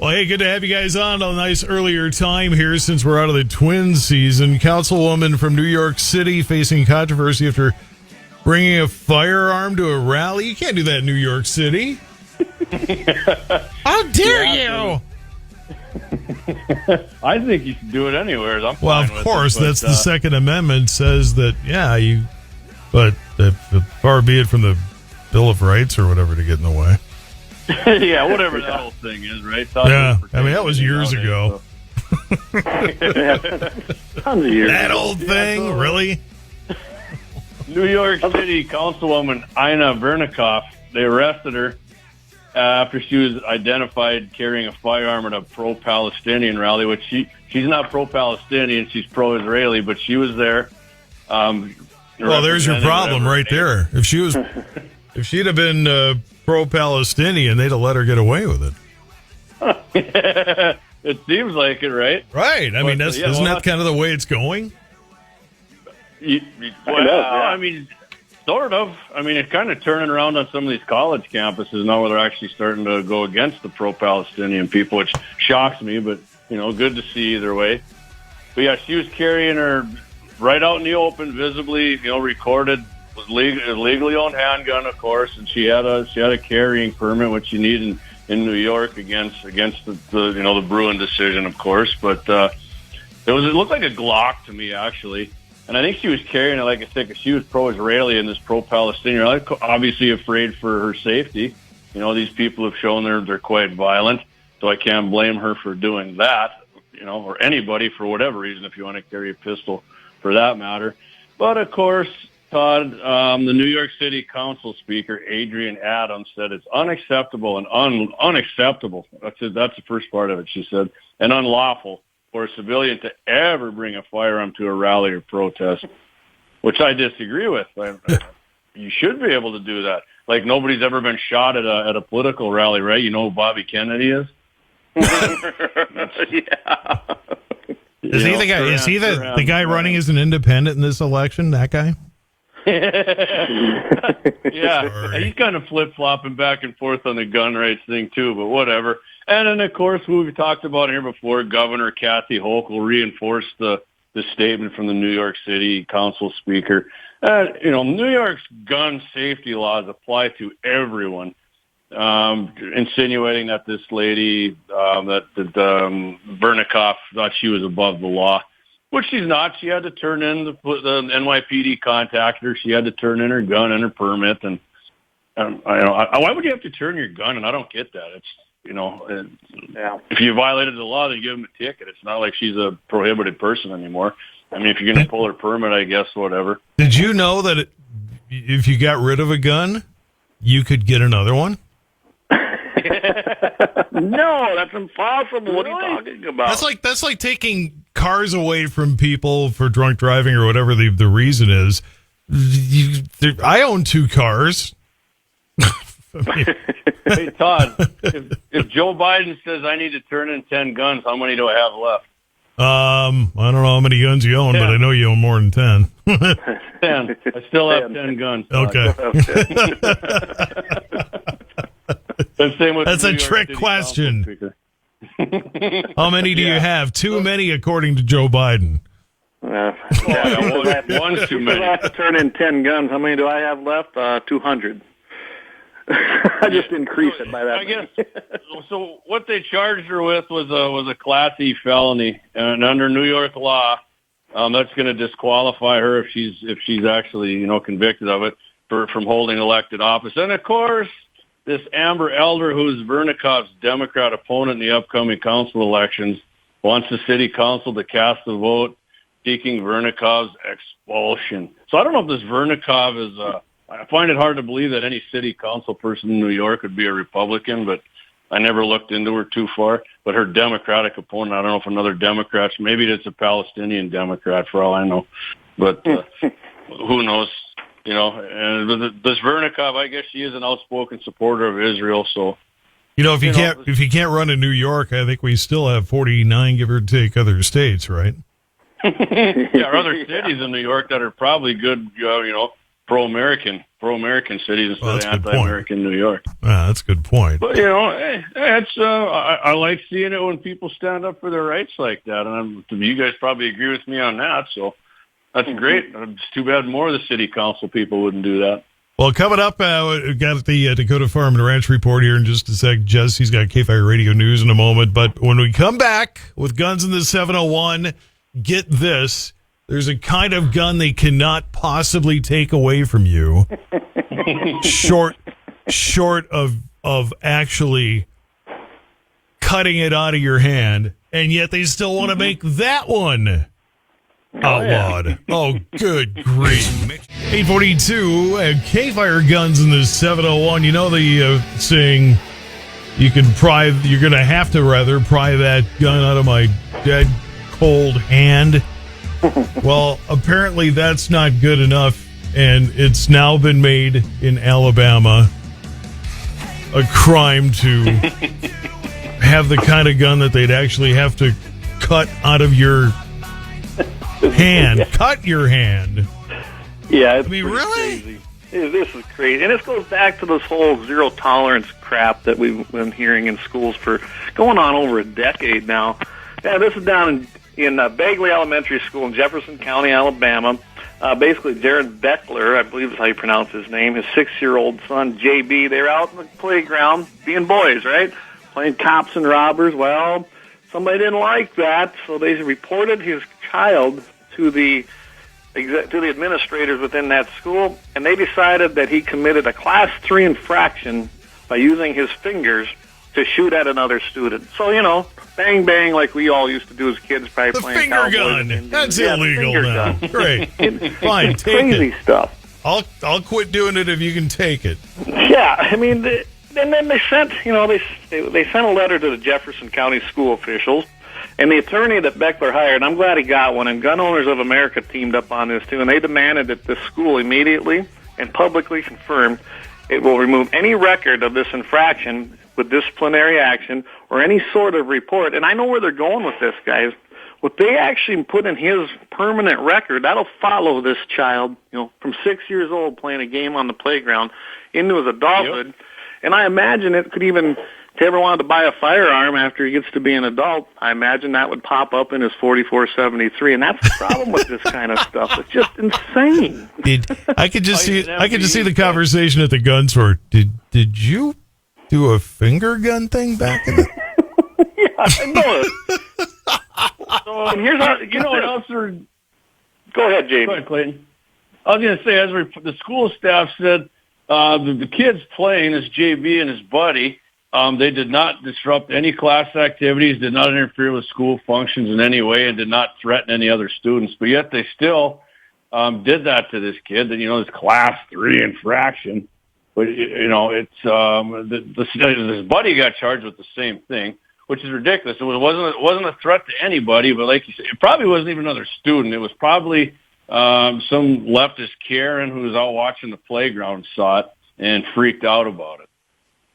Well, hey, good to have you guys on a nice earlier time here since we're out of the twin season. Councilwoman from New York City facing controversy after bringing a firearm to a rally. You can't do that in New York City. How dare you? I think you should do it anywhere. Well, of course, that's the Second Amendment says that, but far be it from the Bill of Rights or whatever to get in the way. Yeah, whatever that whole thing is, right? That was years ago. Tons of years. That old thing, really? New York City Councilwoman Ina Vernikoff, they arrested her after she was identified carrying a firearm at a pro-Palestinian rally, which she's not pro-Palestinian, she's pro-Israeli, but she was there. Well, there's your problem right there. If she'd have been pro-Palestinian, they'd have let her get away with it. It seems like it, right? Right. I mean, isn't that kind of the way it's going? I mean, sort of. I mean, it's kind of turning around on some of these college campuses now where they're actually starting to go against the pro-Palestinian people, which shocks me, but, good to see either way. But, yeah, she was carrying her right out in the open, visibly, recorded, was legally owned handgun, of course, and she had a carrying permit, which you need in New York against the Bruin decision, of course. But it looked like a Glock to me, actually. And I think she was carrying it, like I said, because she was pro-Israeli and this pro-Palestinian. Obviously afraid for her safety. These people have shown they're quite violent, so I can't blame her for doing that, or anybody for whatever reason, if you want to carry a pistol for that matter. But, of course, Todd, the New York City Council Speaker, Adrienne Adams, said it's unacceptable and unacceptable. That's the first part of it, she said, and unlawful for a civilian to ever bring a firearm to a rally or protest, which I disagree with. You should be able to do that. Like nobody's ever been shot at a political rally, right? You know who Bobby Kennedy is? Yeah. Is he the guy? Is he the guy running as an independent in this election? That guy? Yeah, Sorry. he's kind of flip-flopping back and forth on the gun rights thing too, but whatever. And then, of course, we've talked about here before, Governor Kathy Hochul reinforced the statement from the New York City Council Speaker. New York's gun safety laws apply to everyone, insinuating that this lady, Vernikoff, thought she was above the law, which she's not. She had to turn in the NYPD contacted her. She had to turn in her gun and her permit. And why would you have to turn your gun? And I don't get that. It's if you violated the law, then give them a ticket. It's not like she's a prohibited person anymore. I mean, if you're going to pull her permit, I guess whatever. Did you know that if you got rid of a gun, you could get another one? No, that's impossible. What are you talking about? That's like taking cars away from people for drunk driving or whatever the reason is. I own 2 cars. Hey, Todd, if Joe Biden says I need to turn in 10 guns, how many do I have left? I don't know how many guns you own, 10. But I know you own more than 10. 10. I still have 10 guns. Okay. That's a trick question. How many do you have? Too many, according to Joe Biden. One's too many. I have to turn in 10 guns. How many do I have left? 200. I just increased it by that. I guess. So what they charged her with was a Class E felony, and under New York law, that's going to disqualify her if she's actually convicted of it from holding elected office. And of course, this Amber Elder, who's Vernikoff's Democrat opponent in the upcoming council elections, wants the city council to cast a vote seeking Vernikoff's expulsion. So I don't know if this Vernikoff is. I find it hard to believe that any city council person in New York would be a Republican, but I never looked into her too far. But her Democratic opponent, I don't know if another Democrat, maybe it's a Palestinian Democrat for all I know. But who knows? And this Vernikoff, I guess she is an outspoken supporter of Israel. So, if you can't run in New York, I think we still have 49, give or take, other states, right? Yeah, or other cities in New York that are probably good, pro-American. pro-American cities instead Well, of anti-American New York. That's a good point. But, I like seeing it when people stand up for their rights like that. And you guys probably agree with me on that, so that's great. It's too bad more of the city council people wouldn't do that. Well, coming up, we've got the Dakota Farm and Ranch report here in just a sec. Jesse's got KFYR Radio News in a moment. But when we come back with Guns in the 701, get this. There's a kind of gun they cannot possibly take away from you. short of actually cutting it out of your hand. And yet they still want to make that one outlawed. Oh, good grief. 842 KFYR Guns in the 701. You know the saying, you're going to have to pry that gun out of my dead cold hand. Well, apparently that's not good enough, and it's now been made in Alabama a crime to have the kind of gun that they'd actually have to cut out of your hand. Cut your hand. Yeah, it's really? crazy. This is crazy. And this goes back to this whole zero tolerance crap that we've been hearing in schools for going on over a decade now. Yeah, this is down in Bagley Elementary School in Jefferson County, Alabama. Basically, Jared Beckler, I believe is how you pronounce his name, his 6-year-old son, JB, they were out in the playground being boys, right? Playing cops and robbers. Well, somebody didn't like that, so they reported his child to the administrators within that school, and they decided that he committed a Class 3 infraction by using his fingers to shoot at another student. So, bang, bang, like we all used to do as kids, probably the playing finger cowboys gun. and That's Indians. illegal now. Gun. Great. Fine, It's take crazy it. stuff. I'll quit doing it if you can take it. Yeah, I mean, and then they sent, they sent a letter to the Jefferson County school officials, and the attorney that Beckler hired, I'm glad he got one, and Gun Owners of America teamed up on this too, and they demanded that the school immediately and publicly confirm it will remove any record of this infraction with disciplinary action or any sort of report. And I know where they're going with this, guys. What they actually put in his permanent record, that'll follow this child, from 6 years old playing a game on the playground into his adulthood. Yep. And I imagine it could even, if he ever wanted to buy a firearm after he gets to be an adult, I imagine that would pop up in his 4473. And that's the problem with this kind of stuff. It's just insane. I could just see the conversation at the gun store. Did you do a finger gun thing back in the... Yeah, I know it. So here's how, what else? Go ahead, Jamie. Go ahead, Clayton. I was going to say, as the school staff said, the kids playing, this JB and his buddy, they did not disrupt any class activities, did not interfere with school functions in any way, and did not threaten any other students. But yet they still did that to this kid, and this Class 3 infraction. But it's his buddy got charged with the same thing, which is ridiculous. It wasn't a threat to anybody, but like you said, it probably wasn't even another student. It was probably some leftist Karen who was out watching the playground saw it and freaked out about it.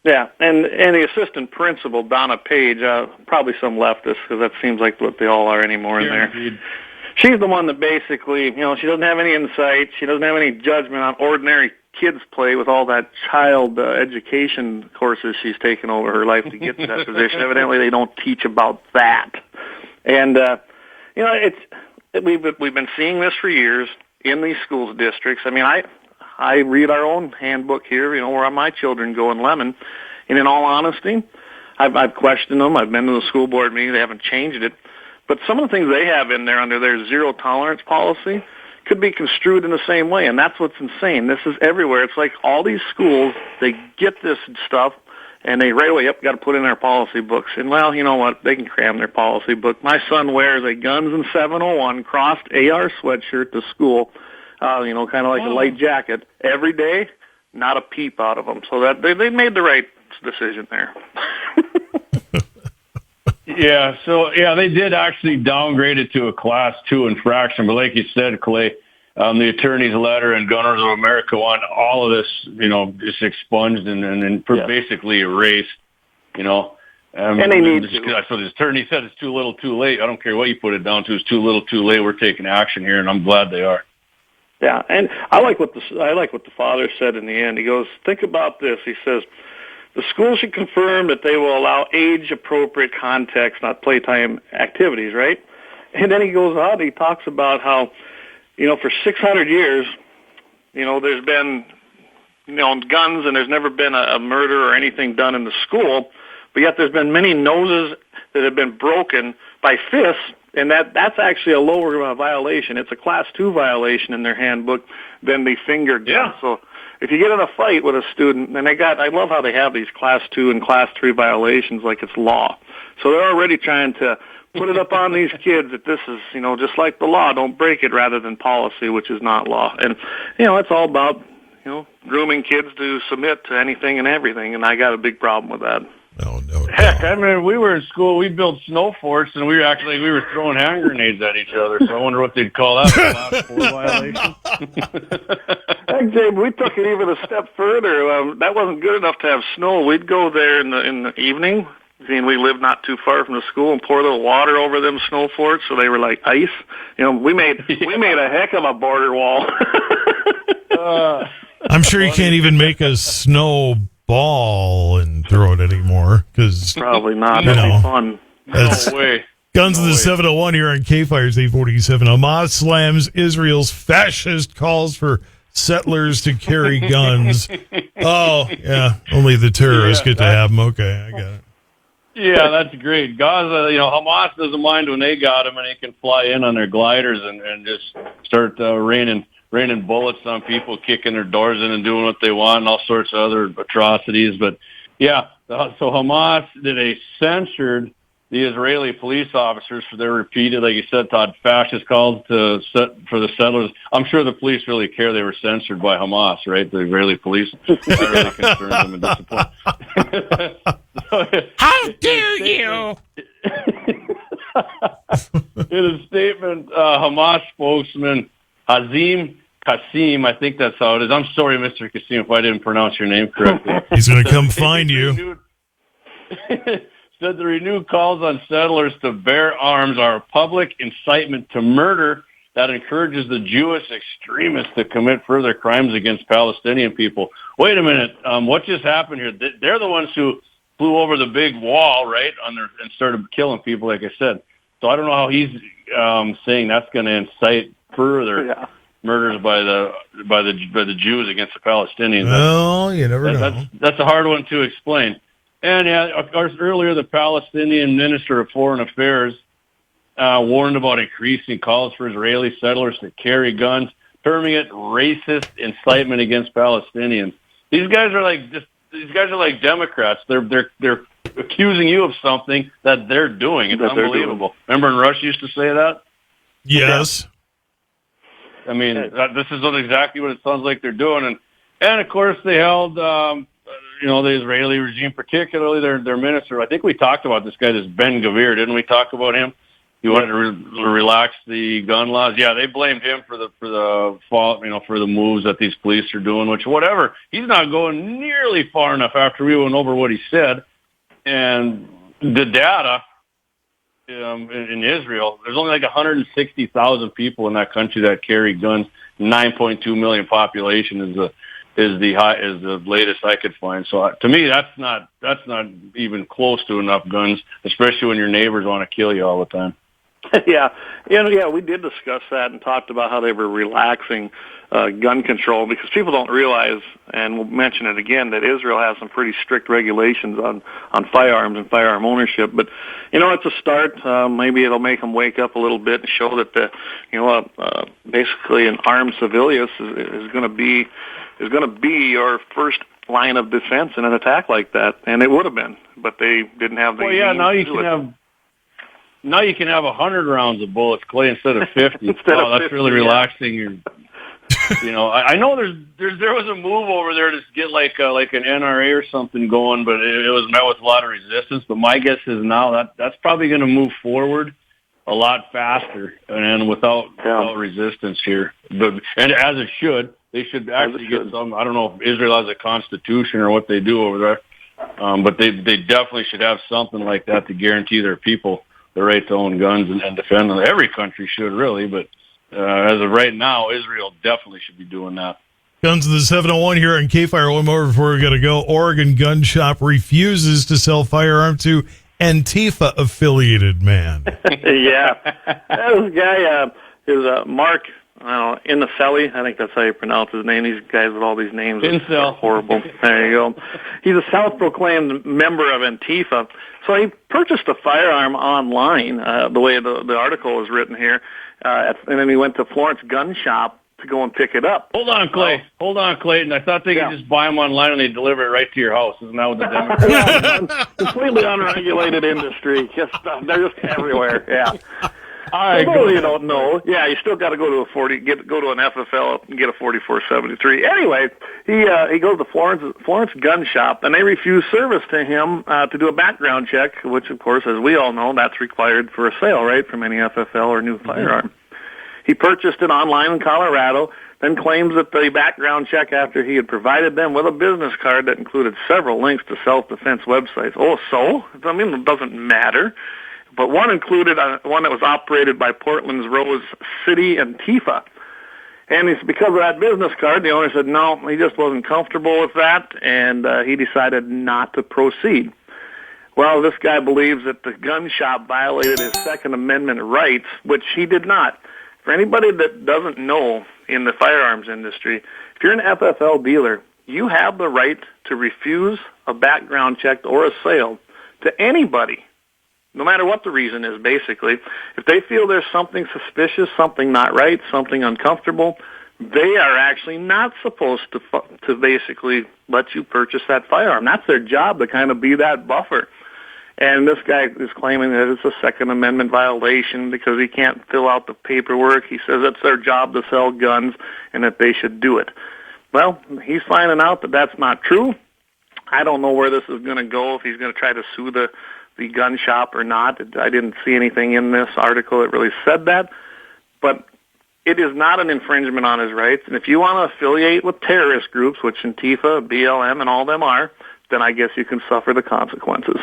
Yeah, and the assistant principal, Donna Page, probably some leftist, because that seems like what they all are anymore in there. Indeed. She's the one that basically, she doesn't have any insight. She doesn't have any judgment on ordinary kids play with all that child education courses she's taken over her life to get to that position. Evidently, they don't teach about that. And, we've been seeing this for years in these schools districts. I mean, I read our own handbook here, where my children go in Lemon. And in all honesty, I've questioned them. I've been to the school board meeting. They haven't changed it. But some of the things they have in there under their zero tolerance policy could be construed in the same way. And that's what's insane. This is everywhere. It's like all these schools, they get this stuff, and they right away, got to put in our policy books. And, well, you know what? They can cram their policy book. My son wears a Guns in 701 crossed AR sweatshirt to school, kind of like a light jacket every day, not a peep out of them. So that they made the right decision there. Yeah, they did actually downgrade it to a Class 2 infraction. But like you said, Clay, the attorney's letter and Gun Owners of America want all of this, just expunged and basically erased, and they need to. So the attorney said it's too little, too late. I don't care what you put it down to. It's too little, too late. We're taking action here, and I'm glad they are. Yeah, and I like what the father said in the end. He goes, think about this. He says, the school should confirm that they will allow age-appropriate context, not playtime activities, right? And then he goes on, he talks about how, for 600 years, there's been, guns, and there's never been a murder or anything done in the school, but yet there's been many noses that have been broken by fists, and that's actually a lower violation. It's a Class 2 violation in their handbook than the finger gun. Yeah. So if you get in a fight with a student, and I love how they have these Class 2 and Class 3 violations like it's law. So they're already trying to put it up on these kids that this is, just like the law, don't break it, rather than policy, which is not law. And, it's all about, grooming kids to submit to anything and everything, and I got a big problem with that. Oh, no. Heck, I mean, we were in school, we built snow forts, and we were throwing hand grenades at each other, so I wonder what they'd call that, a Class 4 violation. Heck, James, we took it even a step further. That wasn't good enough to have snow. We'd go there in the evening, seeing we lived not too far from the school, and pour a little water over them snow forts so they were like ice. We made a heck of a border wall. I'm sure you can't even make a snowball and throw it anymore, because probably not. That'd be fun. No way. Guns of the 701 here on KFYR's 847. Hamas slams Israel's fascist calls for settlers to carry guns. Oh, yeah. Only the terrorists get to have them. Okay, I got it. Yeah, that's great. Gaza, Hamas doesn't mind when they got them and they can fly in on their gliders and just start raining bullets on people, kicking their doors in and doing what they want, and all sorts of other atrocities. But yeah, so Hamas, they censored the Israeli police officers for their repeated, like you said, Todd, fascist calls for the settlers. I'm sure the police really care they were censored by Hamas, right? The Israeli police. That really concerns them and disappoints. How dare you! In a statement, Hamas spokesman Hazim Qasim, I think that's how it is. I'm sorry, Mr. Qasim, if I didn't pronounce your name correctly. He's going to come find you. Said the renewed calls on settlers to bear arms are a public incitement to murder that encourages the Jewish extremists to commit further crimes against Palestinian people. Wait a minute. What just happened here? They're the ones who flew over the big wall, right, and started killing people, like I said. So I don't know how he's saying that's going to incite further murders by the Jews against the Palestinians. Well, you never know. That's a hard one to explain. And of course, earlier the Palestinian Minister of Foreign Affairs warned about increasing calls for Israeli settlers to carry guns, terming it racist incitement against Palestinians. These guys are like Democrats. They're accusing you of something that they're doing. It's unbelievable. Remember when Rush used to say that? Yes. I mean, this is exactly what it sounds like they're doing. And of course, they held, the Israeli regime, particularly their minister. I think we talked about this guy, this Ben-Gvir. Didn't we talk about him? He wanted to relax the gun laws. Yeah, they blamed him for the fault, for the moves that these police are doing, which whatever. He's not going nearly far enough after we went over what he said. And the data in Israel, there's only like 160,000 people in that country that carry guns. 9.2 million population is the latest I could find. So to me, that's not even close to enough guns, especially when your neighbors want to kill you all the time. Yeah, we did discuss that and talked about how they were relaxing gun control, because people don't realize, and we'll mention it again, that Israel has some pretty strict regulations on firearms and firearm ownership. But it's a start. Maybe it'll make them wake up a little bit and show that basically an armed civilian is going to be your first line of defense in an attack like that, and it would have been, but they didn't have the. Well, yeah, now you can have 100 rounds of bullets, Clay, instead of 50. That's really relaxing. I know there was a move over there to get like an NRA or something going, but it was met with a lot of resistance. But my guess is now that's probably going to move forward a lot faster and without resistance here. And as it should, they should actually get some. I don't know if Israel has a constitution or what they do over there, but they definitely should have something like that to guarantee their people the right to own guns and defend them. Every country should, really, but as of right now, Israel definitely should be doing that. Guns of the 701 here on KFYR. One more before we got to go. Oregon gun shop refuses to sell firearm to ANTIFA affiliated man. Yeah. This guy is Mark Incelli. I think that's how you pronounce his name. These guys with all these names are horrible. There you go. He's a self-proclaimed member of ANTIFA. So he purchased a firearm online, the way the article is written here, and then he went to Florence Gun Shop to go and pick it up. Hold on, Clay. Hold on, Clayton. I thought they could just buy them online and they deliver it right to your house. Isn't that what the Democrats? Completely unregulated industry. They're just everywhere. Yeah. All right. You don't know. Yeah, you still got to go to go to an FFL and get a 4473. Anyway, he goes to Florence Gun Shop, and they refuse service to him to do a background check, which, of course, as we all know, that's required for a sale, right, from any FFL or new firearm. He purchased it online in Colorado, then claims that the background check after he had provided them with a business card that included several links to self-defense websites. Oh, so? I mean, it doesn't matter. But one included one that was operated by Portland's Rose City ANTIFA. And it's because of that business card, the owner said no, he just wasn't comfortable with that, and he decided not to proceed. Well, this guy believes that the gun shop violated his Second Amendment rights, which he did not. For anybody that doesn't know in the firearms industry, if you're an FFL dealer, you have the right to refuse a background check or a sale to anybody, no matter what the reason is, basically. If they feel there's something suspicious, something not right, something uncomfortable, they are actually not supposed to basically let you purchase that firearm. That's their job, to kind of be that buffer. And this guy is claiming that it's a Second Amendment violation because he can't fill out the paperwork. He says it's their job to sell guns and that they should do it. Well, he's finding out that that's not true. I don't know where this is going to go, if he's going to try to sue the gun shop or not. I didn't see anything in this article that really said that. But it is not an infringement on his rights. And if you want to affiliate with terrorist groups, which ANTIFA, BLM, and all them are, then I guess you can suffer the consequences.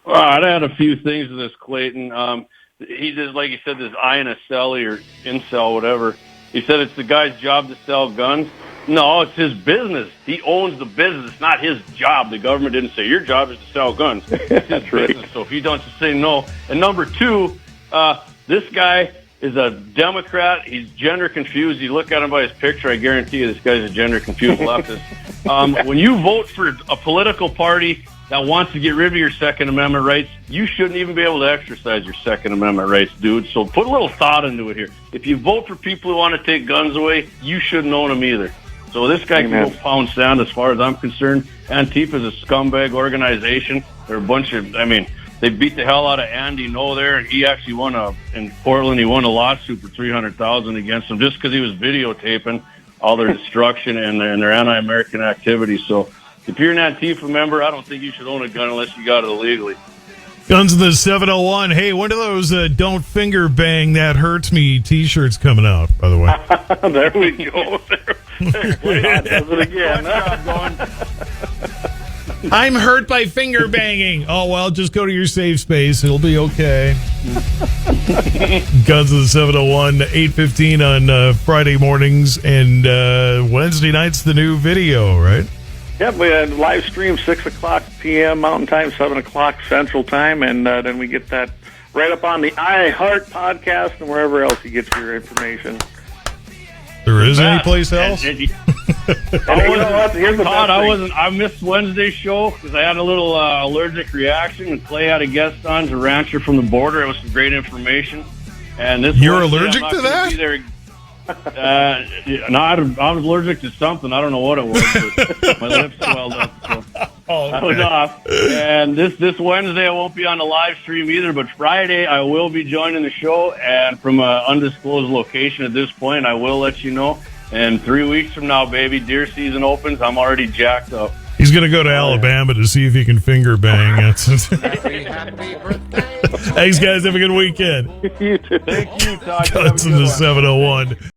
Well, I'd add a few things to this, Clayton. He just, like you said, this INSL or incel, whatever. He said it's the guy's job to sell guns. No, it's his business. He owns the business. It's not his job. The government didn't say your job is to sell guns. It's his business. So if he doesn't say no. And number two, this guy is a Democrat. He's gender confused. You look at him by his picture, I guarantee you this guy's a gender confused leftist. When you vote for a political party that wants to get rid of your Second Amendment rights, you shouldn't even be able to exercise your Second Amendment rights, dude. So put a little thought into it here. If you vote for people who want to take guns away, you shouldn't own them either. So this guy can go pound sand as far as I'm concerned. Antifa is a scumbag organization. They're a bunch of, they beat the hell out of Andy No there, and he actually in Portland, he won a lawsuit for $300,000 against him just because he was videotaping all their destruction and their anti-American activities. So if you're an Antifa member, I don't think you should own a gun unless you got it illegally. Guns of the 701. Hey, when do those Don't Finger Bang That Hurts Me t-shirts coming out, by the way? There we go. There does it again. I'm hurt by finger banging. Oh, well, just go to your safe space. It'll be okay. Guns of the 701, 8:15 on Friday mornings, and Wednesday night's the new video, right? Yep, we had live stream 6 o'clock p.m. Mountain Time, 7 o'clock Central Time, and then we get that right up on the iHeart podcast and wherever else you get your information. There is any place else? I missed Wednesday's show because I had a little allergic reaction, and Clay had a guest on, a rancher from the border. It was some great information. And this You're allergic to that? No, I was allergic to something. I don't know what it was, but my lips swelled up. So I was off. And this Wednesday I won't be on the live stream either, but Friday I will be joining the show, and from an undisclosed location at this point. I will let you know. And 3 weeks from now, baby, deer season opens. I'm already jacked up. He's going to go to Alabama to see if he can finger bang. Thanks, guys. Have a good weekend. You too. Thank you, Todd. Guns in the 701.